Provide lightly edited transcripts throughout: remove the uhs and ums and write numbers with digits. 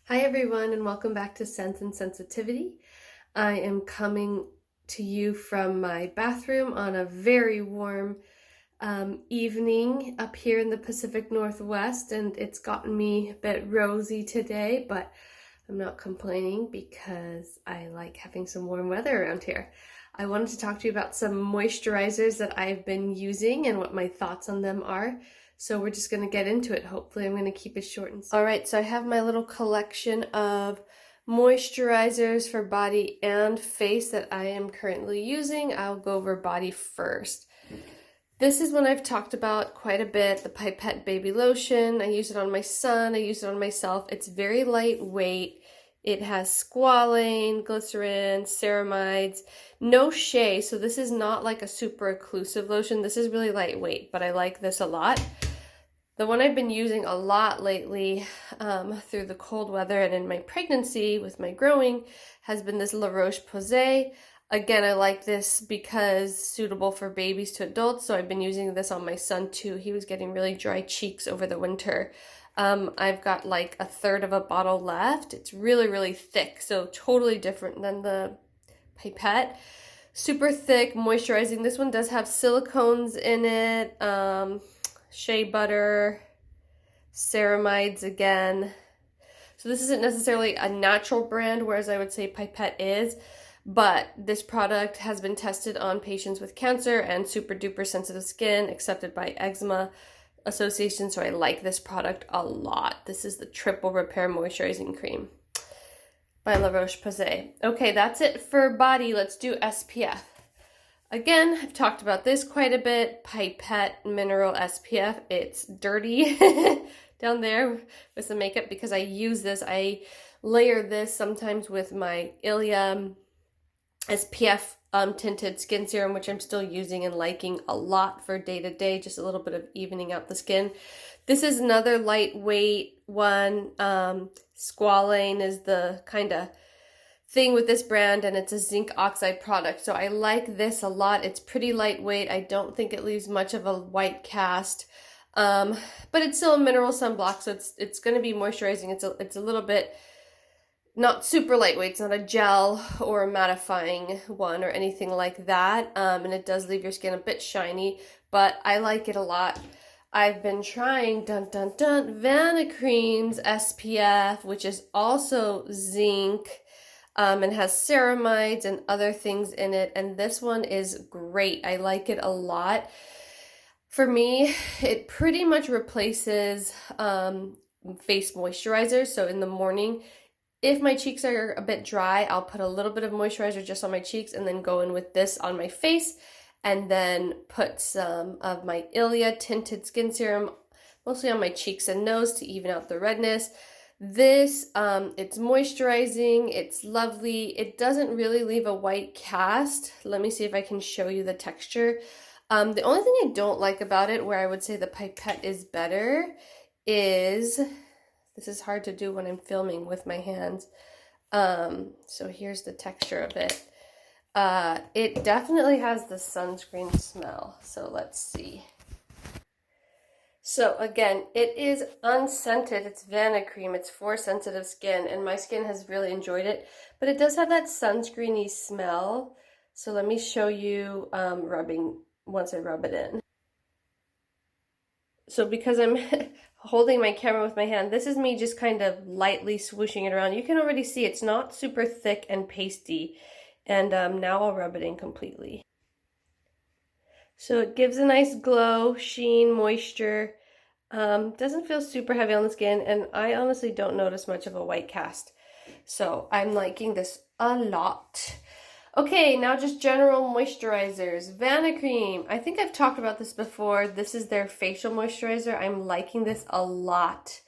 Hi everyone, and welcome back to Sense and Sensitivity. I am coming to you from my bathroom on a very warm evening up here in the Pacific Northwest, and it's gotten me a bit rosy today, but I'm not complaining because I like having some warm weather around here. I wanted to talk to you about some moisturizers that I've been using and what my thoughts on them are. So we're just going to get into it. Hopefully I'm going to keep it short and sweet. All right, so I have my little collection of moisturizers for body and face that I am currently using. I'll go over body first. This is one I've talked about quite a bit, the Pipette Baby lotion. I use it on my son, I use it on myself. It's very lightweight. It has squalane, glycerin, ceramides, no shea, so this is not like a super occlusive lotion. This is really lightweight, but I like this a lot. The one I've been using a lot lately through the cold weather and in my pregnancy with my growing has been this La Roche Posay. Again, I like this because suitable for babies to adults, so I've been using this on my son too. He was getting really dry cheeks over the winter. I've got like a third of a bottle left. It's really, really thick, so totally different than the Pipette. Super thick, moisturizing. This one does have silicones in it, shea butter, ceramides again. So this isn't necessarily a natural brand, whereas I would say Pipette is, but this product has been tested on patients with cancer and super duper sensitive skin, accepted by Eczema Association, so I like this product a lot. This is the Triple Repair Moisturizing Cream by La Roche Posay. Okay, that's it for body. Let's do SPF. Again, I've talked about this quite a bit. Pipette Mineral SPF. It's dirty down there with some makeup because I use this. I layer this sometimes with my Ilia SPF tinted skin serum, which I'm still using and liking a lot for day to day, just a little bit of evening out the skin. This is another lightweight one. Squalane is the kind of thing with this brand, and it's a zinc oxide product, so I like this a lot. It's pretty lightweight. I don't think it leaves much of a white cast, but it's still a mineral sunblock, so it's going to be moisturizing. It's a little bit not super lightweight. It's not a gel or a mattifying one or anything like that, and it does leave your skin a bit shiny, but I like it a lot. I've been trying Vanicream's SPF, which is also zinc, and has ceramides and other things in it, and this one is great. I like it a lot. For me, it pretty much replaces face moisturizer, so in the morning, if my cheeks are a bit dry, I'll put a little bit of moisturizer just on my cheeks and then go in with this on my face, and then put some of my Ilia tinted skin serum, mostly on my cheeks and nose to even out the redness. This, it's moisturizing, it's lovely, it doesn't really leave a white cast. Let me see if I can show you the texture. The only thing I don't like about it, where I would say the Pipette is better, is, this is hard to do when I'm filming with my hands, so here's the texture of it. It definitely has the sunscreen smell, so let's see. So again, it is unscented. It's Vanicream. It's for sensitive skin, and my skin has really enjoyed it, but it does have that sunscreeny smell. So let me show you rubbing once I rub it in. So because I'm holding my camera with my hand, this is me just kind of lightly swooshing it around. You can already see it's not super thick and pasty, and now I'll rub it in completely. So it gives a nice glow, sheen, moisture. Doesn't feel super heavy on the skin, and I honestly don't notice much of a white cast. So I'm liking this a lot. Okay, now just general moisturizers. Vanicream. I think I've talked about this before. This is their facial moisturizer. I'm liking this a lot.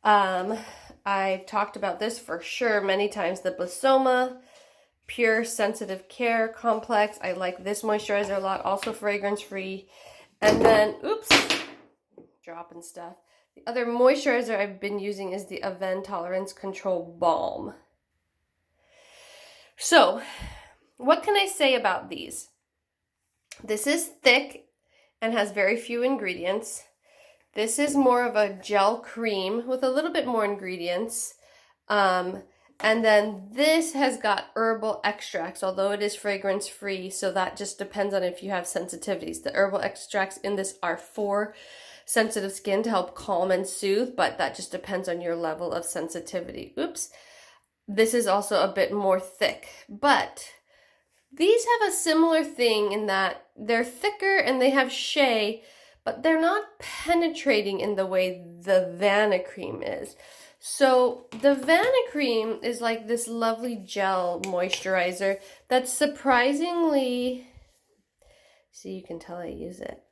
I've talked about this for sure many times. The Blissoma Pure Sensitive Care Complex. I like this moisturizer a lot, also fragrance free. And then, oops, dropping stuff. The other moisturizer I've been using is the Avene Tolerance Control Balm. So, what can I say about these? This is thick and has very few ingredients. This is more of a gel cream with a little bit more ingredients. And then this has got herbal extracts, although it is fragrance free, so that just depends on if you have sensitivities. The herbal extracts in this are for sensitive skin to help calm and soothe, but that just depends on your level of sensitivity. Oops. This is also a bit more thick, but these have a similar thing in that they're thicker and they have shea, but they're not penetrating in the way the Vanicream is. So the Vanicream is like this lovely gel moisturizer that's surprisingly, see, you can tell I use it.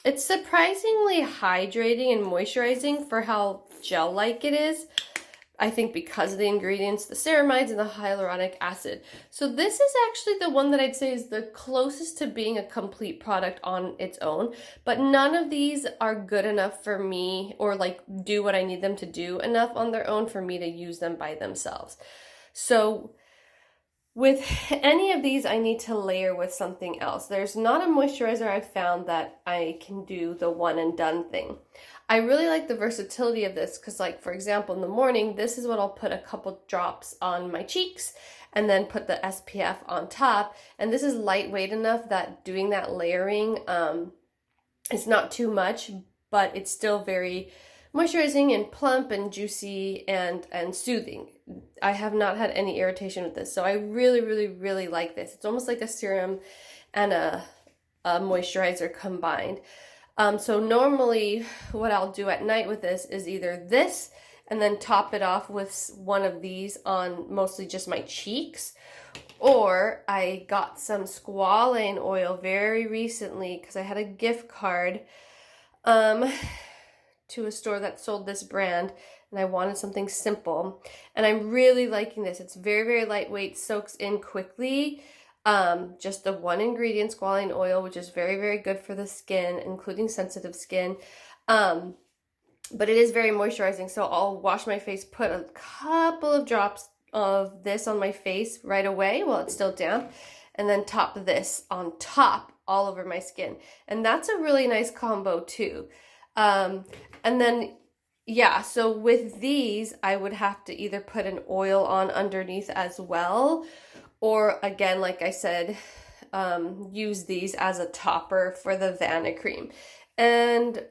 It's surprisingly hydrating and moisturizing for how gel-like it is. I think because of the ingredients, the ceramides and the hyaluronic acid. So this is actually the one that I'd say is the closest to being a complete product on its own, but none of these are good enough for me or like do what I need them to do enough on their own for me to use them by themselves. So with any of these, I need to layer with something else. There's not a moisturizer I've found that I can do the one and done thing. I really like the versatility of this because, like, for example, in the morning, this is what I'll put a couple drops on my cheeks and then put the SPF on top. And this is lightweight enough that doing that layering is not too much, but it's still very moisturizing and plump and juicy and soothing. I have not had any irritation with this, so I really, really, really like this. It's almost like a serum and a moisturizer combined. So normally what I'll do at night with this is either this and then top it off with one of these on mostly just my cheeks, or I got some Squalane oil very recently because I had a gift card to a store that sold this brand and I wanted something simple, and I'm really liking this. It's very, very lightweight, soaks in quickly. Just the one ingredient, Squalane oil, which is very, very good for the skin, including sensitive skin. But it is very moisturizing, so I'll wash my face, put a couple of drops of this on my face right away while it's still damp, and then top this on top all over my skin. And that's a really nice combo too. And then, yeah, so with these, I would have to either put an oil on underneath as well, or again, like I said, use these as a topper for the Vanicream. And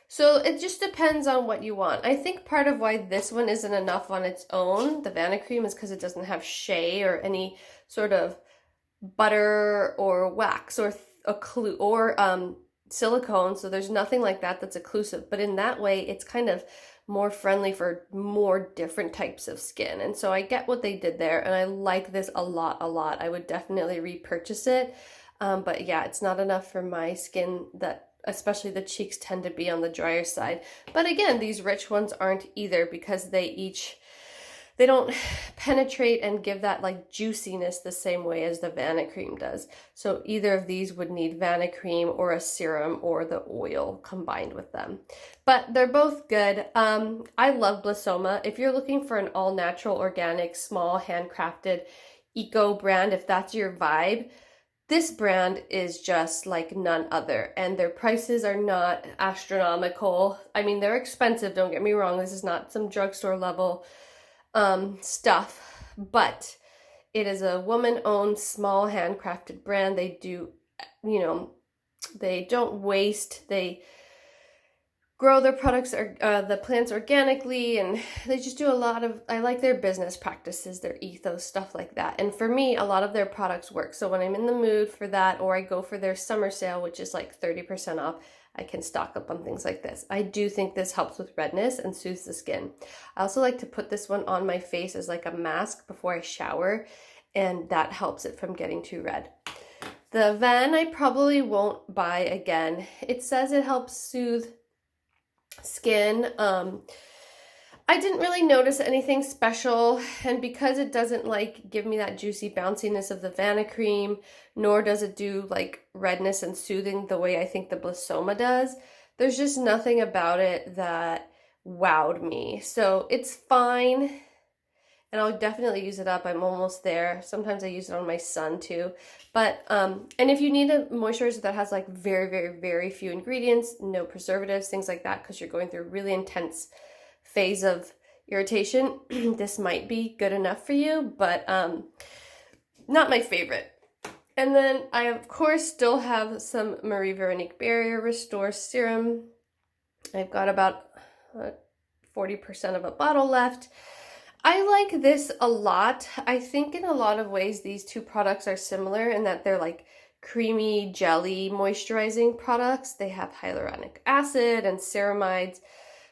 so it just depends on what you want. I think part of why this one isn't enough on its own, the Vanicream, is because it doesn't have shea or any sort of butter or wax or silicone, so there's nothing like that that's occlusive. But in that way, it's kind of more friendly for more different types of skin. And so I get what they did there, and I like this a lot, a lot. I would definitely repurchase it. But yeah, it's not enough for my skin, that especially the cheeks tend to be on the drier side. But again, these rich ones aren't either, because they don't penetrate and give that like juiciness the same way as the Vanicream does. So either of these would need Vanicream or a serum or the oil combined with them. But they're both good. I love Blissoma. If you're looking for an all-natural, organic, small, handcrafted, eco brand, if that's your vibe, this brand is just like none other. And their prices are not astronomical. I mean, they're expensive, don't get me wrong. This is not some drugstore level stuff, but it is a woman-owned, small, handcrafted brand. They do, they don't waste. They grow their products, the plants organically, and they just do a lot of, I like their business practices, their ethos, stuff like that. And for me, a lot of their products work. So when I'm in the mood for that, or I go for their summer sale, which is like 30% off, I can stock up on things like this. I do think this helps with redness and soothes the skin. I also like to put this one on my face as like a mask before I shower, and that helps it from getting too red. The Avene I probably won't buy again. It says it helps soothe skin. I didn't really notice anything special, and because it doesn't like give me that juicy bounciness of the Vanicream, nor does it do like redness and soothing the way I think the Blissoma does, there's just nothing about it that wowed me. So it's fine, and I'll definitely use it up. I'm almost there. Sometimes I use it on my son too. But and if you need a moisturizer that has like very, very, very few ingredients, no preservatives, things like that, because you're going through a really intense phase of irritation, this might be good enough for you, but not my favorite. And then I, of course, still have some Marie Veronique Barrier Restore Serum. I've got about 40% of a bottle left. I like this a lot. I think in a lot of ways these two products are similar in that they're like creamy jelly moisturizing products. They have hyaluronic acid and ceramides.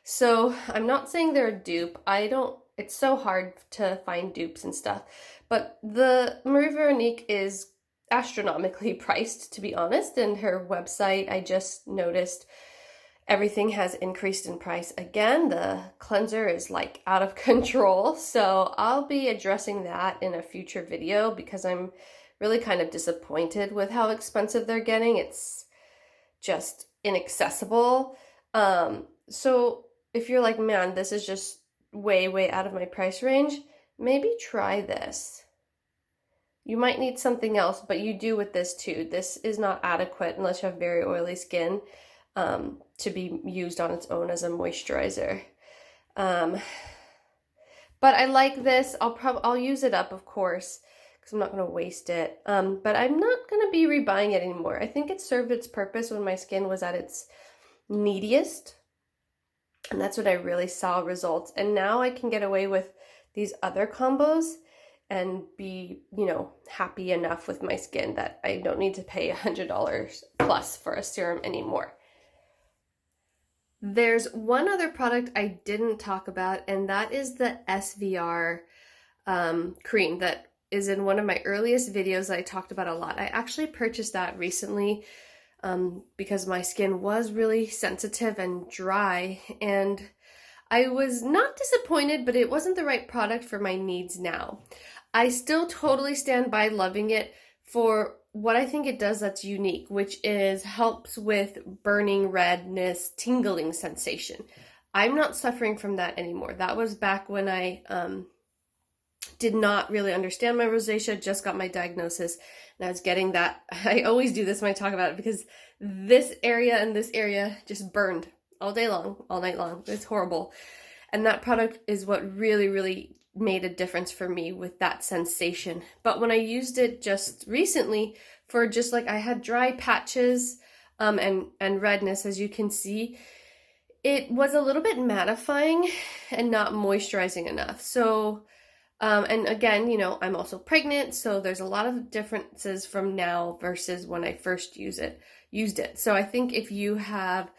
So I'm not saying they're a dupe. It's so hard to find dupes and stuff. But the Marie Veronique is astronomically priced, to be honest, and her website, I just noticed everything has increased in price again. The cleanser is like out of control, so I'll be addressing that in a future video because I'm really kind of disappointed with how expensive they're getting. It's just inaccessible. So if you're like, man, this is just way out of my price range, maybe try this. You might need something else, but you do with this too. This is not adequate unless you have very oily skin to be used on its own as a moisturizer. But I like this. I'll use it up, of course, because I'm not going to waste it. But I'm not going to be rebuying it anymore. I think it served its purpose when my skin was at its neediest. And that's when I really saw results. And now I can get away with these other combos and be, happy enough with my skin that I don't need to pay $100 plus for a serum anymore. There's one other product I didn't talk about, and that is the SVR cream that is in one of my earliest videos that I talked about a lot. I actually purchased that recently because my skin was really sensitive and dry, and I was not disappointed, but it wasn't the right product for my needs now. I still totally stand by loving it for what I think it does that's unique, which is helps with burning, redness, tingling sensation. I'm not suffering from that anymore. That was back when I did not really understand my rosacea, just got my diagnosis, and I was getting that. I always do this when I talk about it because this area and this area just burned all day long, all night long. It's horrible. And that product is what really made a difference for me with that sensation. But when I used it just recently for just like I had dry patches and redness, as you can see, it was a little bit mattifying and not moisturizing enough. So, and again, I'm also pregnant, so there's a lot of differences from now versus when I first used it. So I think if you have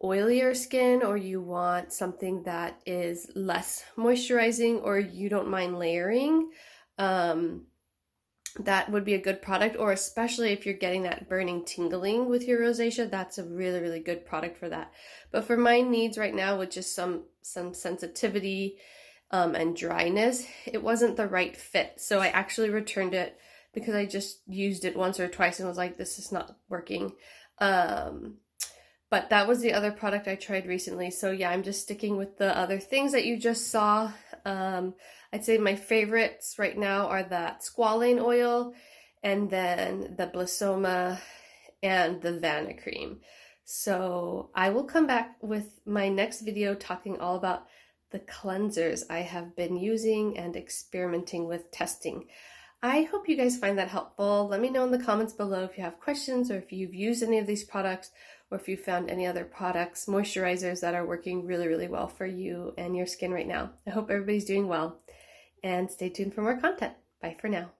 oilier skin or you want something that is less moisturizing or you don't mind layering, that would be a good product. Or especially if you're getting that burning tingling with your rosacea, that's a really good product for that. But for my needs right now with just some sensitivity and dryness, it wasn't the right fit. So I actually returned it because I just used it once or twice and was like, this is not working. But that was the other product I tried recently. So yeah, I'm just sticking with the other things that you just saw. I'd say my favorites right now are that Squalane Oil and then the Blissoma and the Vanicream. So I will come back with my next video talking all about the cleansers I have been using and experimenting with testing. I hope you guys find that helpful. Let me know in the comments below if you have questions or if you've used any of these products or if you found any other products, moisturizers that are working really well for you and your skin right now. I hope everybody's doing well and stay tuned for more content. Bye for now.